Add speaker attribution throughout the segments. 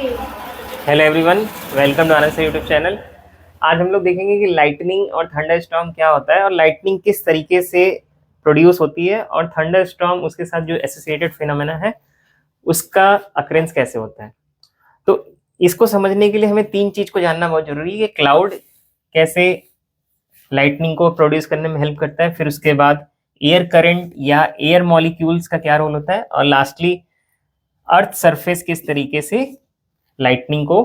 Speaker 1: Hello everyone, welcome to Anand YouTube channel. आज हम लोग देखेंगे कि लाइटनिंग और थंडरस्टॉर्म क्या होता है और लाइटनिंग किस तरीके से प्रोड्यूस होती है और थंडरस्टॉर्म उसके साथ जो एसोसिएटेड फिनोमेना है उसका अकरेंस कैसे होता है। तो इसको समझने के लिए हमें तीन चीज को जानना बहुत जरूरी है कि क्लाउड कैसे लाइटनिंग को प्रोड्यूस करने में हेल्प करता है, फिर उसके बाद एयर करंट या एयर मॉलिक्यूल्स का क्या रोल होता है, और लास्टली अर्थ सरफेस किस तरीके से लाइटनिंग को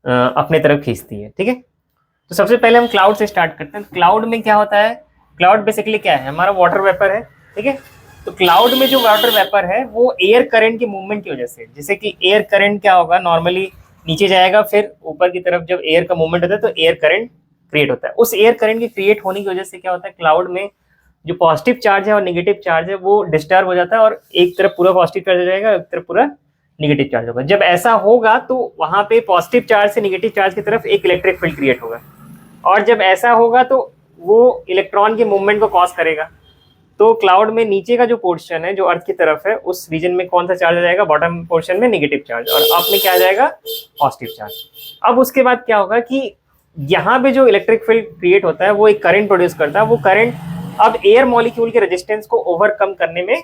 Speaker 1: अपने तरफ खींचती है। ठीक है, तो सबसे पहले हम क्लाउड से स्टार्ट करते हैं। क्लाउड में क्या होता है? क्लाउड बेसिकली क्या है? हमारा वाटर वेपर है। ठीक है, तो क्लाउड में जो वाटर वेपर है वो एयर करंट के मूवमेंट की वजह से, जैसे कि एयर करंट क्या होगा, नॉर्मली नीचे जाएगा, फिर ऊपर की तरफ जब एयर का मूवमेंट होता है तो एयर करंट क्रिएट होता है। उस एयर करंट के क्रिएट होने की वजह से क्या होता है, क्लाउड में जो पॉजिटिव चार्ज है और नेगेटिव चार्ज है वो डिस्टर्ब हो जाता है, और एक तरफ पूरा पॉजिटिव चार्ज हो जाएगा, एक तरफ पूरा नेगेटिव चार्ज होगा। जब ऐसा होगा तो वहां पे पॉजिटिव चार्ज से नेगेटिव चार्ज की तरफ एक इलेक्ट्रिक फील्ड क्रिएट होगा, और जब ऐसा होगा तो वो इलेक्ट्रॉन के मूवमेंट को कॉज करेगा। तो क्लाउड में नीचे का जो पोर्शन है जो अर्थ की तरफ है उस रीजन में कौन सा चार्ज आ जाएगा? बॉटम पोर्शन में नेगेटिव चार्ज, और अप में क्या आ जाएगा? Positive charge. अब उसके बाद क्या होगा कि यहाँ पे जो इलेक्ट्रिक फील्ड क्रिएट होता है वो एक करंट प्रोड्यूस करता है। वो करंट अब एयर मॉलिक्यूल के रेजिस्टेंस को ओवरकम करने में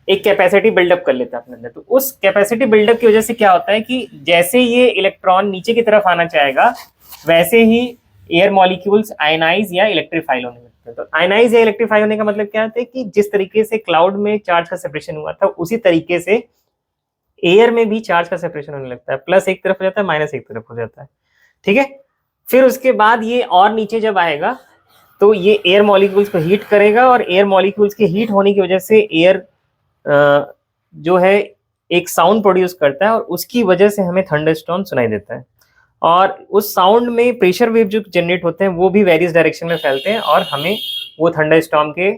Speaker 1: एक कैपेसिटी बिल्डअप कर लेता है अपने अंदर। तो उस कैपेसिटी बिल्डअप की वजह से क्या होता है कि जैसे ये इलेक्ट्रॉन नीचे की तरफ आना चाहेगा वैसे ही एयर मॉलिक्यूल्स आयनाइज या इलेक्ट्रीफाई होने लगते हैं। तो आयनाइज या इलेक्ट्रीफाई होने का मतलब क्या होता है कि जिस तरीके से क्लाउड में चार्ज का सेपरेशन हुआ था उसी तरीके से एयर में भी चार्ज का सेपरेशन होने लगता है। प्लस एक तरफ हो जाता है, माइनस एक तरफ हो जाता है। ठीक है, फिर उसके बाद ये और नीचे जब आएगा तो ये एयर मॉलिक्यूल्स को हीट करेगा, और एयर मॉलिक्यूल्स के हीट होने की वजह से एयर जो है एक साउंड प्रोड्यूस करता है, और उसकी वजह से हमें थंडरस्टॉर्म सुनाई देता है। और उस साउंड में प्रेशर वेव जो जनरेट होते हैं वो भी वेरियस डायरेक्शन में फैलते हैं, और हमें वो थंडरस्टॉर्म के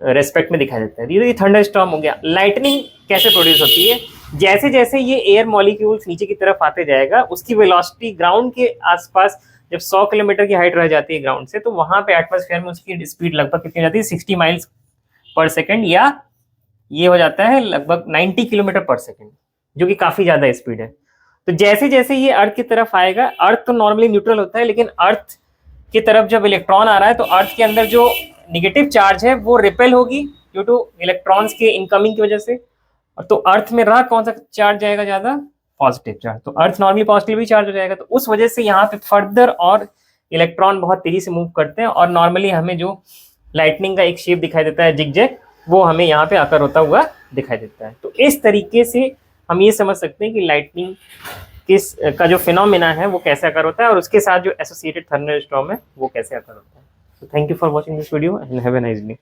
Speaker 1: रेस्पेक्ट में दिखाई देता है। ये थंडरस्टॉर्म हो गया। लाइटनिंग कैसे प्रोड्यूस होती है? जैसे जैसे ये एयर मॉलिक्यूल्स नीचे की तरफ आते जाएगा उसकी वेलोसिटी ग्राउंड के आसपास, जब 100 किलोमीटर की हाइट रह जाती है ग्राउंड से, तो वहां पे एटमॉस्फेयर में उसकी स्पीड लगभग कितनी जाती है? 60 माइल्स पर सेकेंड, या ये हो जाता है लगभग 90 किलोमीटर पर सेकेंड, जो कि काफी ज्यादा स्पीड है। तो जैसे जैसे ये अर्थ की तरफ आएगा, अर्थ तो नॉर्मली न्यूट्रल होता है, लेकिन अर्थ की तरफ जब इलेक्ट्रॉन आ रहा है तो अर्थ के अंदर जो निगेटिव चार्ज है वो रिपेल होगी ड्यू टू इलेक्ट्रॉन्स के इनकमिंग की वजह से। तो अर्थ में रहा कौन सा चार्ज जाएगा ज्यादा? Positive charge. तो अर्थ नॉर्मली पॉजिटिव चार्ज हो जाएगा, तो उस वजह से यहाँ पे फर्दर और इलेक्ट्रॉन बहुत तेजी से मूव करते हैं, और नॉर्मली हमें जो लाइटनिंग का एक शेप दिखाई देता है जिगजैग, वो हमें यहाँ पे आकर होता हुआ दिखाई देता है। तो इस तरीके से हम ये समझ सकते हैं कि लाइटनिंग किस का जो फिनोमेना है वो कैसे आकर होता है, और उसके साथ जो एसोसिएटेड थंडरस्टॉर्म है वो कैसे आकर होता है। तो thank you for watching this video and have a nice day.